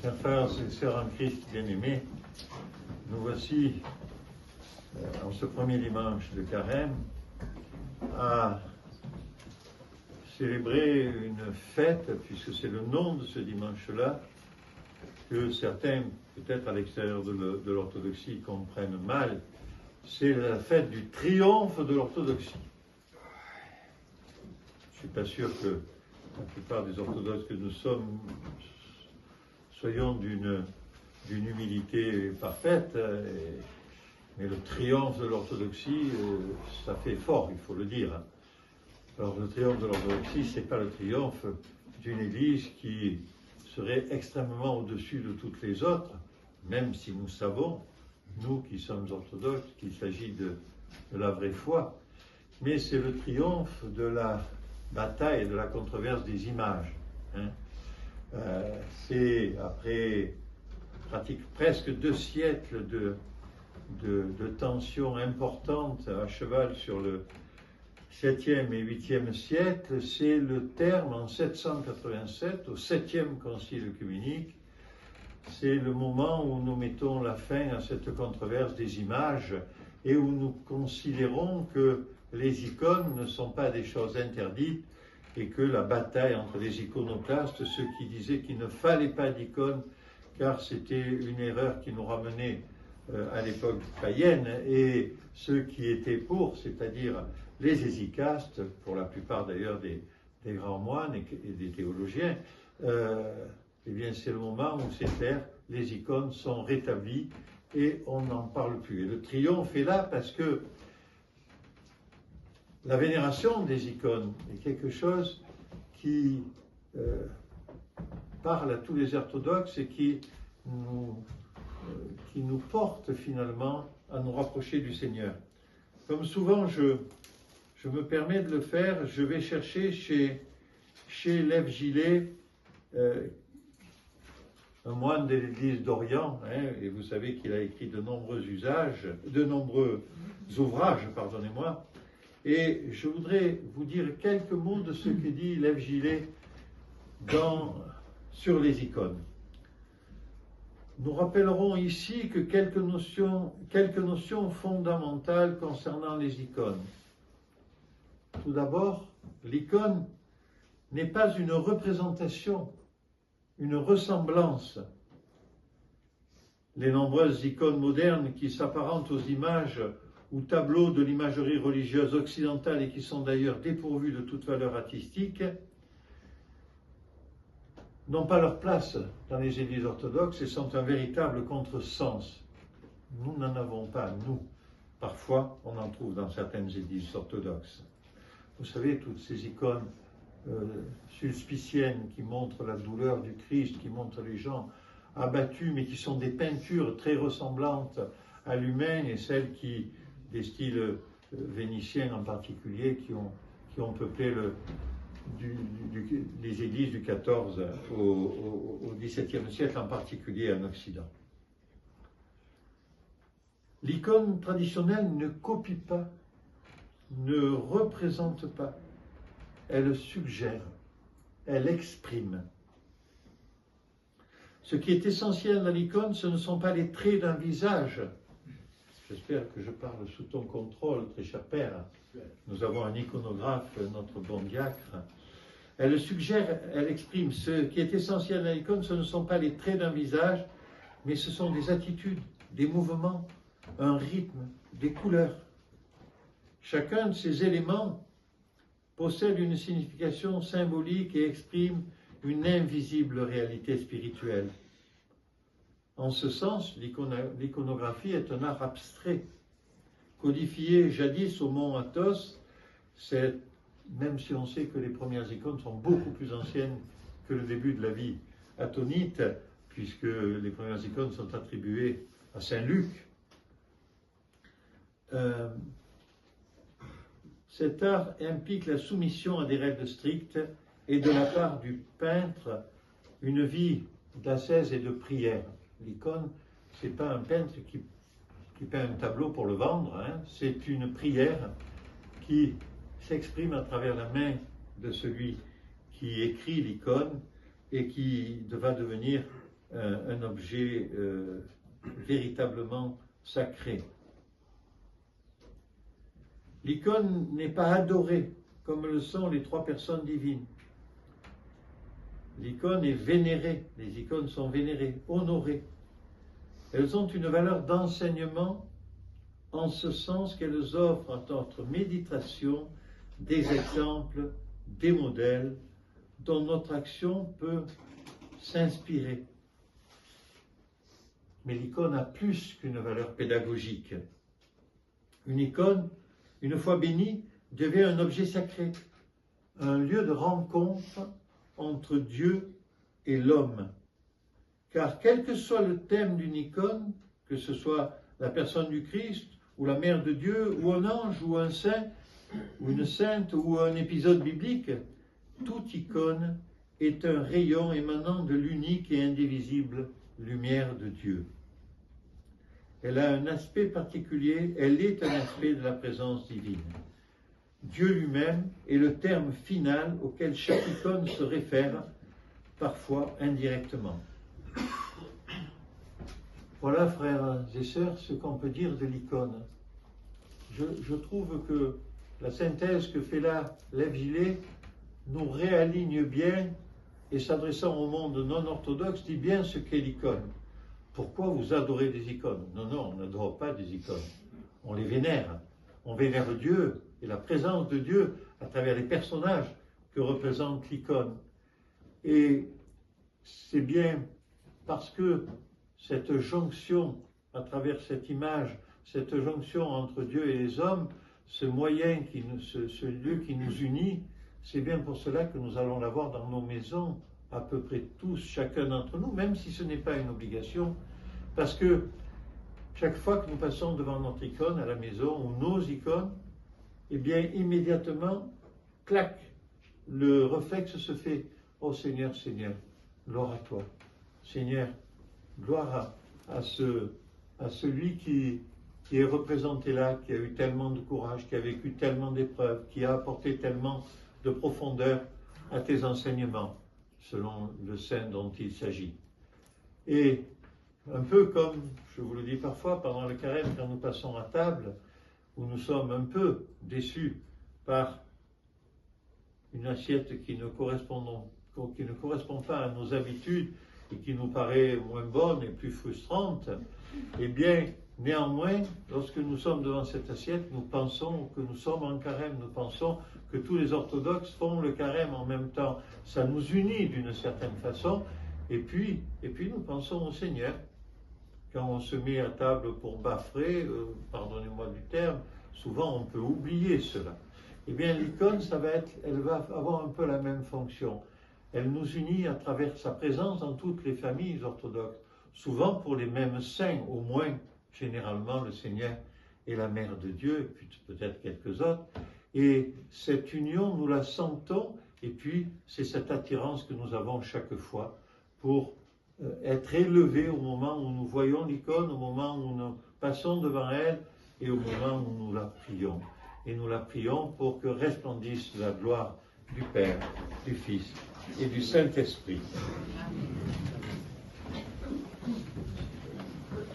Chers frères et sœurs en Christ bien-aimés, nous voici en ce premier dimanche de Carême à célébrer une fête, puisque c'est le nom de ce dimanche-là, que certains, peut-être à l'extérieur de l'orthodoxie, comprennent mal. C'est la fête du triomphe de l'orthodoxie. Je ne suis pas sûr que la plupart des orthodoxes que nous sommes soyons d'une humilité parfaite, mais le triomphe de l'orthodoxie, ça fait fort, il faut le dire. Alors le triomphe de l'orthodoxie, ce n'est pas le triomphe d'une Église qui serait extrêmement au-dessus de toutes les autres, même si nous savons, nous qui sommes orthodoxes, qu'il s'agit de la vraie foi, mais c'est le triomphe de la bataille et de la controverse des images. C'est après presque 2 siècles de tensions importantes à cheval sur le 7e et 8e siècle, c'est le terme en 787 au 7e concile œcuménique. C'est le moment où nous mettons la fin à cette controverse des images et où nous considérons que les icônes ne sont pas des choses interdites et que la bataille entre les iconoclastes, ceux qui disaient qu'il ne fallait pas d'icônes car c'était une erreur qui nous ramenait à l'époque païenne, et ceux qui étaient pour, c'est-à-dire les hésicastes, pour la plupart d'ailleurs des grands moines et des théologiens, eh bien c'est le moment où c'est clair, les icônes sont rétablies et on n'en parle plus. Et le triomphe est là parce que la vénération des icônes est quelque chose qui parle à tous les orthodoxes et qui nous porte finalement à nous rapprocher du Seigneur. Comme souvent je me permets de le faire, je vais chercher chez Lev Gillet, un moine de l'église d'Orient, et vous savez qu'il a écrit de nombreux ouvrages, pardonnez-moi, et je voudrais vous dire quelques mots de ce que dit Lev Gillet sur les icônes. Nous rappellerons ici que quelques notions fondamentales concernant les icônes. Tout d'abord, l'icône n'est pas une représentation, une ressemblance. Les nombreuses icônes modernes qui s'apparentent aux images ou tableaux de l'imagerie religieuse occidentale et qui sont d'ailleurs dépourvus de toute valeur artistique, n'ont pas leur place dans les églises orthodoxes et sont un véritable contresens. Nous n'en avons pas, nous. Parfois, on en trouve dans certaines églises orthodoxes. Vous savez, toutes ces icônes sulpiciennes qui montrent la douleur du Christ, qui montrent les gens abattus, mais qui sont des peintures très ressemblantes à l'humain, et celles des styles vénitiens en particulier, qui ont peuplé les églises du XIV au XVIIe siècle, en particulier en Occident. L'icône traditionnelle ne copie pas, ne représente pas, elle suggère, elle exprime. Ce qui est essentiel dans l'icône, ce ne sont pas les traits d'un visage. J'espère que je parle sous ton contrôle, très cher Père. Nous avons un iconographe, notre bon diacre. Elle suggère, elle exprime. Ce qui est essentiel dans l'icône, ce ne sont pas les traits d'un visage, mais ce sont des attitudes, des mouvements, un rythme, des couleurs. Chacun de ces éléments possède une signification symbolique et exprime une invisible réalité spirituelle. En ce sens, l'iconographie est un art abstrait. Codifié jadis au mont Athos, même si on sait que les premières icônes sont beaucoup plus anciennes que le début de la vie attonite, puisque les premières icônes sont attribuées à saint Luc. Cet art implique la soumission à des règles strictes et de la part du peintre une vie d'ascèse et de prière. L'icône, ce n'est pas un peintre qui peint un tableau pour le vendre, c'est une prière qui s'exprime à travers la main de celui qui écrit l'icône et qui va devenir un objet véritablement sacré. L'icône n'est pas adorée comme le sont les trois personnes divines. L'icône est vénérée, les icônes sont vénérées, honorées. Elles ont une valeur d'enseignement en ce sens qu'elles offrent à notre méditation des exemples, des modèles dont notre action peut s'inspirer. Mais l'icône a plus qu'une valeur pédagogique. Une icône, une fois bénie, devient un objet sacré, un lieu de rencontre entre Dieu et l'homme. Car quel que soit le thème d'une icône, que ce soit la personne du Christ, ou la mère de Dieu, ou un ange, ou un saint, ou une sainte, ou un épisode biblique, toute icône est un rayon émanant de l'unique et indivisible lumière de Dieu. Elle a un aspect particulier, elle est un aspect de la présence divine. Dieu lui-même est le terme final auquel chaque icône se réfère, parfois indirectement. Voilà, frères et sœurs, ce qu'on peut dire de l'icône. Je trouve que la synthèse que fait là Lev Gillet nous réaligne bien et s'adressant au monde non orthodoxe dit bien ce qu'est l'icône. Pourquoi vous adorez des icônes? Non, non, on n'adore pas des icônes. On les vénère. On vénère Dieu et la présence de Dieu à travers les personnages que représente l'icône. Et c'est bien parce que cette jonction à travers cette image, cette jonction entre Dieu et les hommes, ce moyen, ce lieu qui nous unit, c'est bien pour cela que nous allons l'avoir dans nos maisons, à peu près tous, chacun d'entre nous, même si ce n'est pas une obligation, parce que chaque fois que nous passons devant notre icône à la maison, ou nos icônes, eh bien, immédiatement, clac, le réflexe se fait. Oh Seigneur, Seigneur, gloire à toi. Seigneur, gloire à celui qui est représenté là, qui a eu tellement de courage, qui a vécu tellement d'épreuves, qui a apporté tellement de profondeur à tes enseignements, selon le saint dont il s'agit. Et un peu comme, je vous le dis parfois, pendant le carême, quand nous passons à table, où nous sommes un peu déçus par une assiette qui ne correspond pas à nos habitudes et qui nous paraît moins bonne et plus frustrante, eh bien, néanmoins, lorsque nous sommes devant cette assiette, nous pensons que nous sommes en carême, nous pensons que tous les orthodoxes font le carême en même temps. Ça nous unit d'une certaine façon, et puis nous pensons au Seigneur. Quand on se met à table pour baffer, pardonnez-moi du terme, souvent on peut oublier cela. Eh bien, l'icône, elle va avoir un peu la même fonction. Elle nous unit à travers sa présence dans toutes les familles orthodoxes, souvent pour les mêmes saints, au moins généralement le Seigneur et la Mère de Dieu, et puis peut-être quelques autres. Et cette union, nous la sentons, et puis c'est cette attirance que nous avons chaque fois pour être élevés au moment où nous voyons l'icône, au moment où nous passons devant elle, et au moment où nous la prions. Et nous la prions pour que resplendisse la gloire du Père, du Fils et du Saint-Esprit.